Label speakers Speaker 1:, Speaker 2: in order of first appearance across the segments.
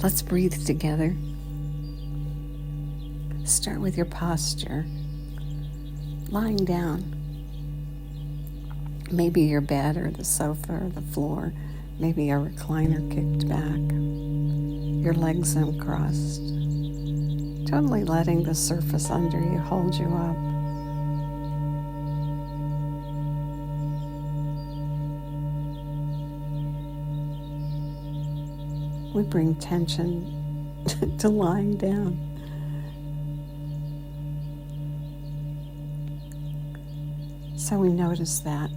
Speaker 1: Let's breathe together. Start with your posture. Lying down. Maybe your bed or the sofa or the floor. Maybe a recliner kicked back. Your legs uncrossed. Totally letting the surface under you hold you up. We bring tension to lying down. So we notice that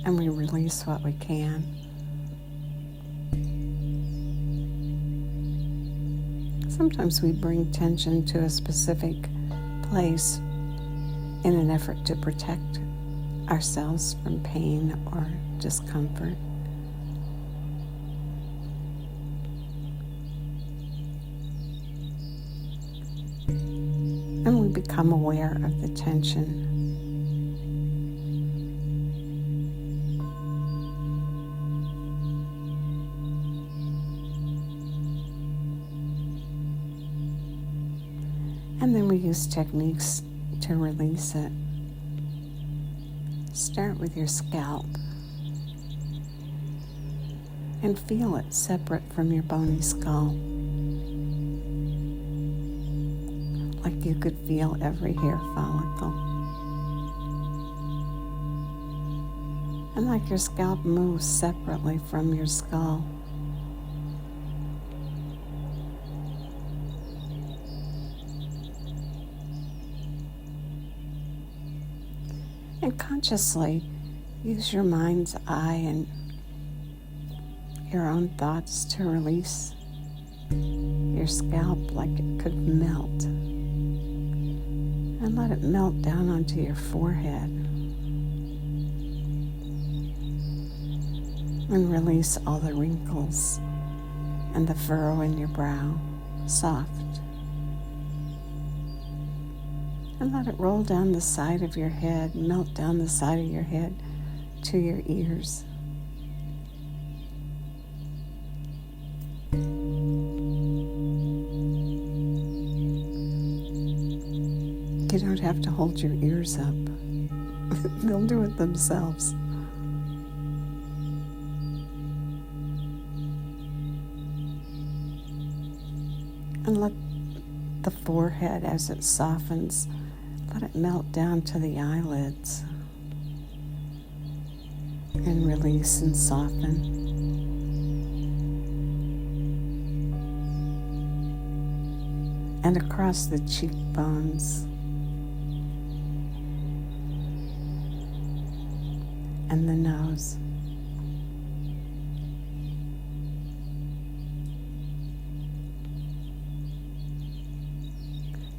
Speaker 1: and we release what we can. Sometimes we bring tension to a specific place in an effort to protect ourselves from pain or discomfort. And we become aware of the tension. And then we use techniques to release it. Start with your scalp and feel it separate from your bony skull. Like you could feel every hair follicle. And like your scalp moves separately from your skull. And consciously use your mind's eye and your own thoughts to release your scalp like it could melt. And let it melt down onto your forehead. And release all the wrinkles and the furrow in your brow, soft. And let it roll down the side of your head, melt down the side of your head to your ears. You don't have to hold your ears up. They'll do it themselves. And let the forehead, as it softens, let it melt down to the eyelids and release and soften. And across the cheekbones and the nose.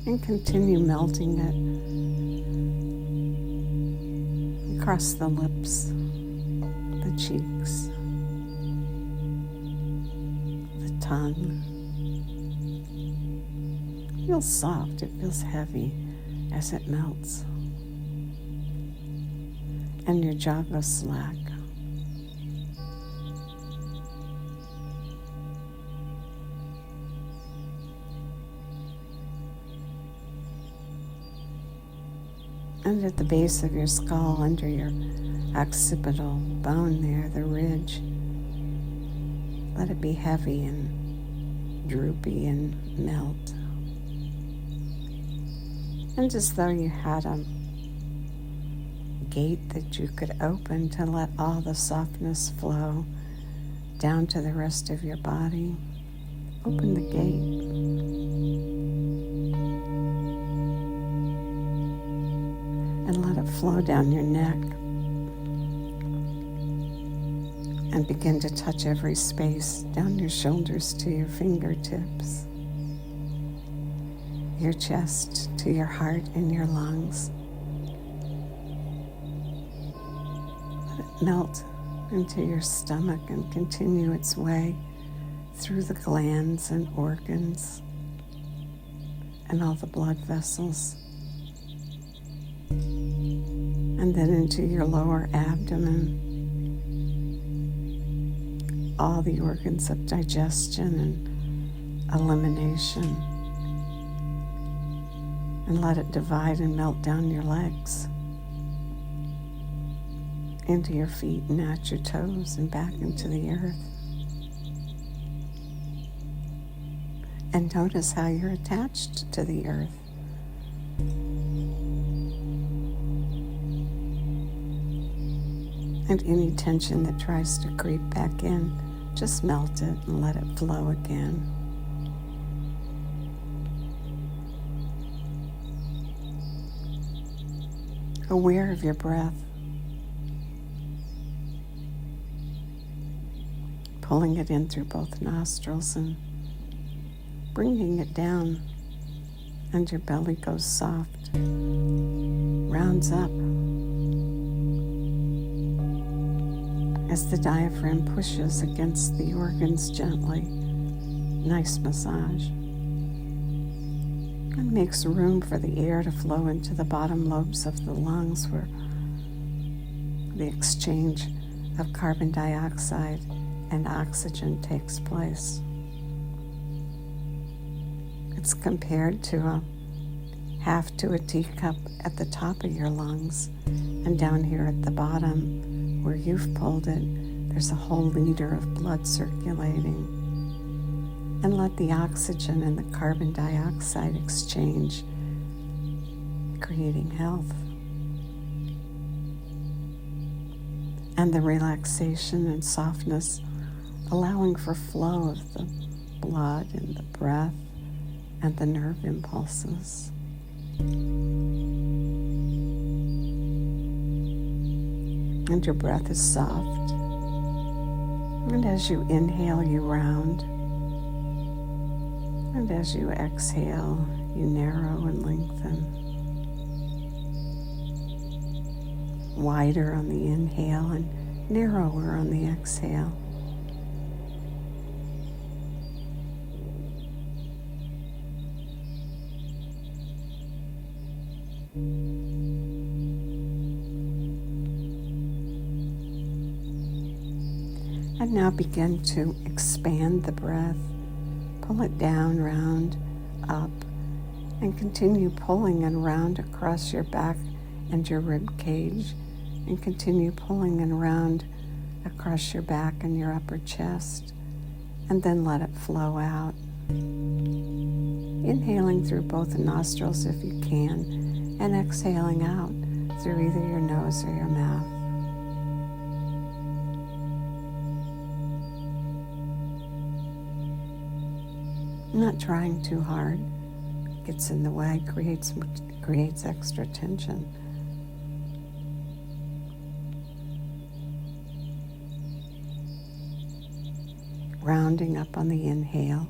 Speaker 1: And continue melting it across the lips, the cheeks, the tongue. It feels soft, it feels heavy as it melts. And your jaw goes slack. And at the base of your skull, under your occipital bone there, the ridge, let it be heavy and droopy and melt. And as though you had a gate that you could open to let all the softness flow down to the rest of your body, open the gate. And let it flow down your neck and begin to touch every space down your shoulders to your fingertips, your chest to your heart and your lungs. Let it melt into your stomach and continue its way through the glands and organs and all the blood vessels. And then into your lower abdomen, all the organs of digestion and elimination, and let it divide and melt down your legs, into your feet and at your toes and back into the earth. And notice how you're attached to the earth. And any tension that tries to creep back in, just melt it and let it flow again. Aware of your breath, pulling it in through both nostrils and bringing it down, and your belly goes soft, rounds up as the diaphragm pushes against the organs gently. Nice massage. And makes room for the air to flow into the bottom lobes of the lungs, where the exchange of carbon dioxide and oxygen takes place. It's compared to a half to a teacup at the top of your lungs, and down here at the bottom, where you've pulled it, there's a whole liter of blood circulating. And let the oxygen and the carbon dioxide exchange, creating health. And the relaxation and softness, allowing for flow of the blood and the breath and the nerve impulses. And your breath is soft. And as you inhale, you round. And as you exhale, you narrow and lengthen. Wider on the inhale and narrower on the exhale. And now begin to expand the breath. Pull it down, round, up, and continue pulling and round across your back and your rib cage, and continue pulling and round across your back and your upper chest, and then let it flow out. Inhaling through both nostrils if you can, and exhaling out through either your nose or your mouth. Not trying too hard. Gets in the way, creates extra tension. Rounding up on the inhale.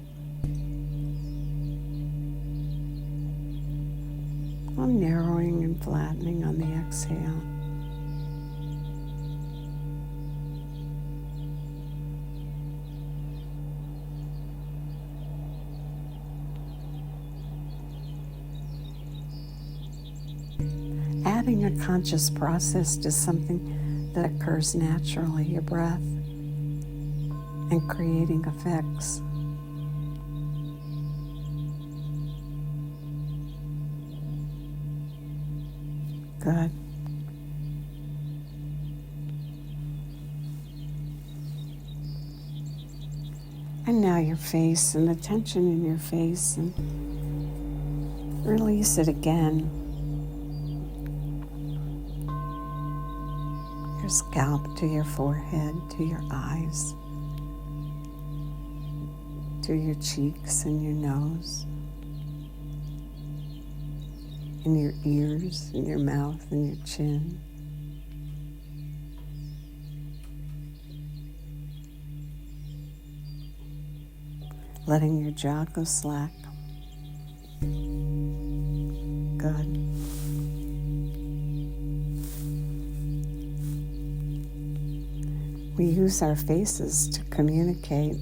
Speaker 1: While narrowing and flattening on the exhale. Adding a conscious process to something that occurs naturally, your breath, and creating effects. Good. And now your face and the tension in your face, and release it again. Your scalp to your forehead, to your eyes, to your cheeks and your nose, and your ears and your mouth and your chin. Letting your jaw go slack. Good. We use our faces to communicate.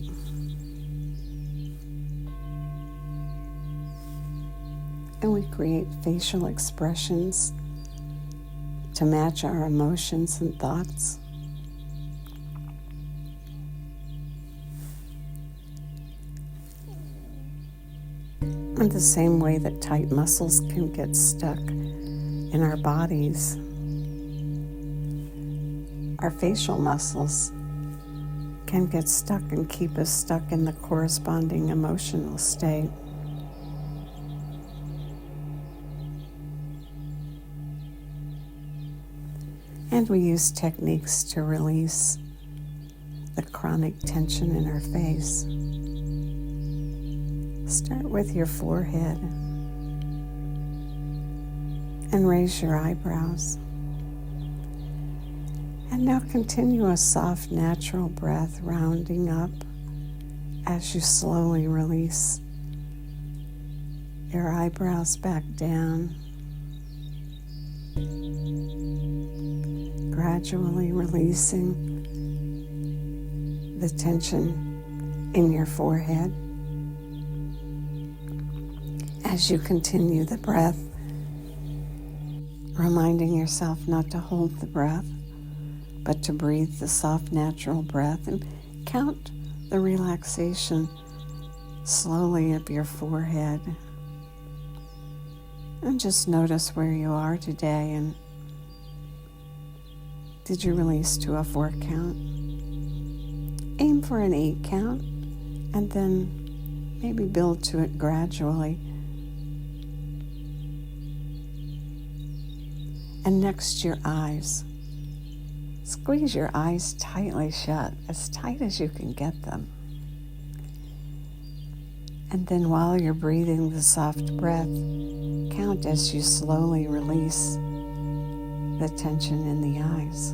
Speaker 1: And we create facial expressions to match our emotions and thoughts. In the same way that tight muscles can get stuck in our bodies, our facial muscles can get stuck and keep us stuck in the corresponding emotional state. And we use techniques to release the chronic tension in our face. Start with your forehead and raise your eyebrows. And now continue a soft, natural breath, rounding up as you slowly release your eyebrows back down. Gradually releasing the tension in your forehead. As you continue the breath, reminding yourself not to hold the breath, but to breathe the soft, natural breath and count the relaxation slowly up your forehead. And just notice where you are today, and did you release to a 4 count? Aim for an 8 count, and then maybe build to it gradually. And next, your eyes. Squeeze your eyes tightly shut, as tight as you can get them. And then while you're breathing the soft breath, count as you slowly release the tension in the eyes.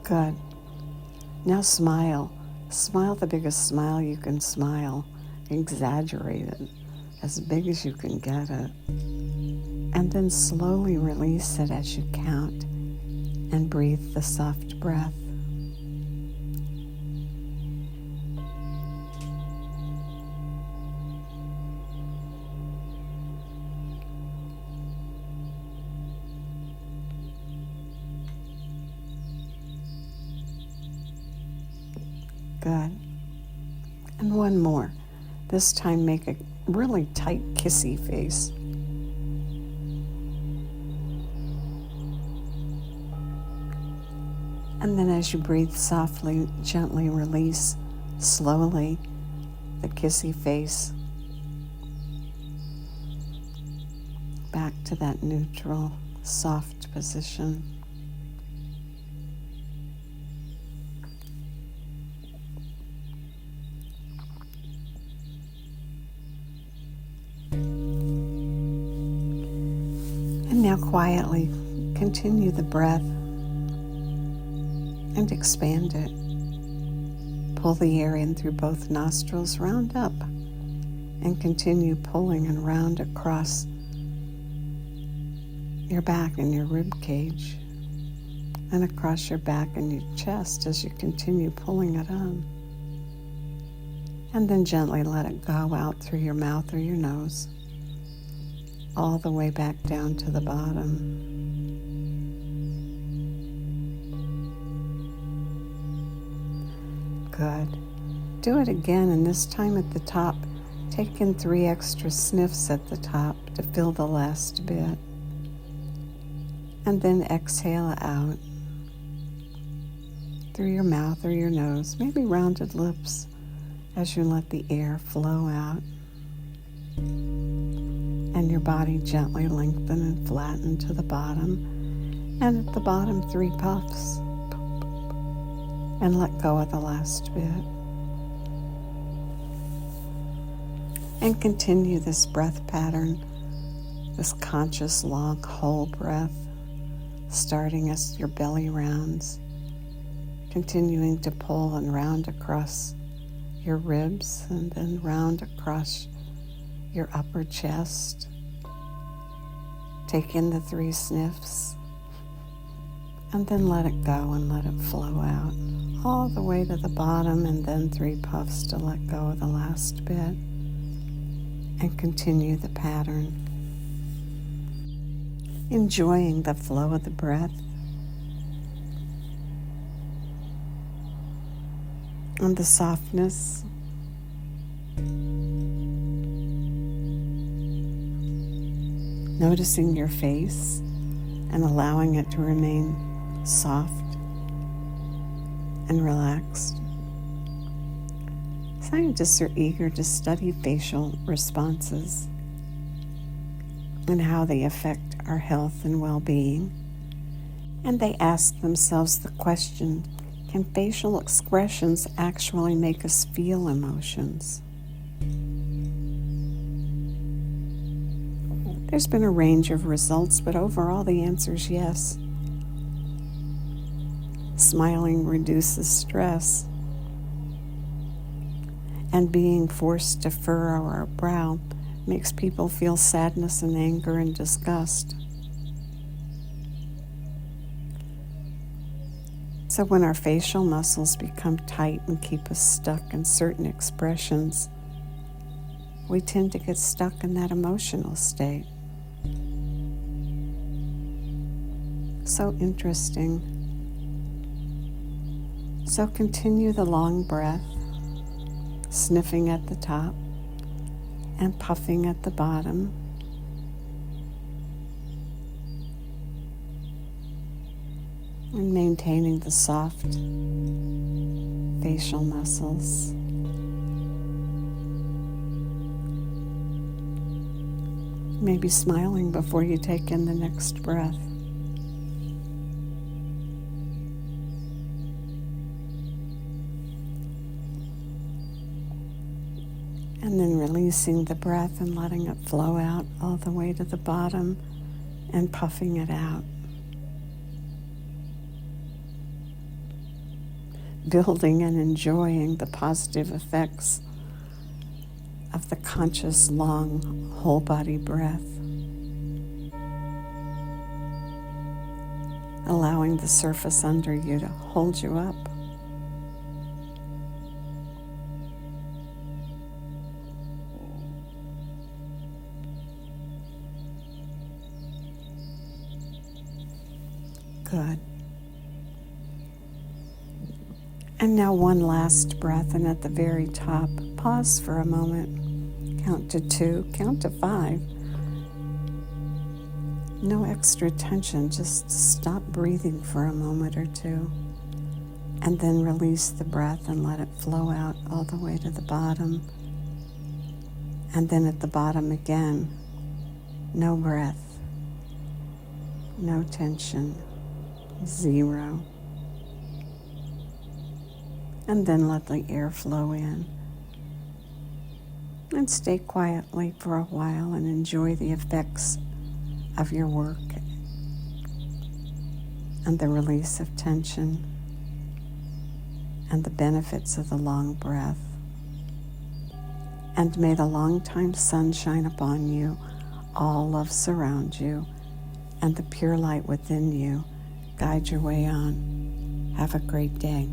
Speaker 1: Good. Now smile. Smile the biggest smile you can smile. Exaggerate it as big as you can get it. And then slowly release it as you count and breathe the soft breath. Good. And one more. This time make a really tight kissy face. And then as you breathe softly, gently release slowly the kissy face back to that neutral, soft position. And now quietly continue the breath and expand it. Pull the air in through both nostrils, round up, and continue pulling and round across your back and your rib cage, and across your back and your chest as you continue pulling it on. And then gently let it go out through your mouth or your nose, all the way back down to the bottom. Good. Do it again, and this time at the top, take in 3 extra sniffs at the top to fill the last bit. And then exhale out through your mouth or your nose, maybe rounded lips, as you let the air flow out. And your body gently lengthen and flatten to the bottom. And at the bottom, 3 puffs. And let go of the last bit. And continue this breath pattern, this conscious, long, whole breath, starting as your belly rounds, continuing to pull and round across your ribs, and then round across your upper chest. Take in the 3 sniffs, And then let it go and let it flow out all the way to the bottom, and then 3 puffs to let go of the last bit, and continue the pattern. Enjoying the flow of the breath and the softness. Noticing your face and allowing it to remain soft and relaxed. Scientists are eager to study facial responses and how they affect our health and well-being. And they ask themselves the question, can facial expressions actually make us feel emotions? There's been a range of results, but overall the answer is yes. Smiling reduces stress, and being forced to furrow our brow makes people feel sadness and anger and disgust. So when our facial muscles become tight and keep us stuck in certain expressions, we tend to get stuck in that emotional state. So interesting. So continue the long breath, sniffing at the top and puffing at the bottom. And maintaining the soft facial muscles. Maybe smiling before you take in the next breath. And then releasing the breath and letting it flow out all the way to the bottom and puffing it out. Building and enjoying the positive effects of the conscious, long, whole body breath. Allowing the surface under you to hold you up. Good. And now one last breath, and at the very top, pause for a moment. Count to 2, count to 5. No extra tension, just stop breathing for a moment or two. And then release the breath and let it flow out all the way to the bottom. And then at the bottom again, no breath, no tension, 0. And then let the air flow in. And stay quietly for a while and enjoy the effects of your work and the release of tension and the benefits of the long breath. And may the long-time sun shine upon you, all love surround you, and the pure light within you guide your way on. Have a great day.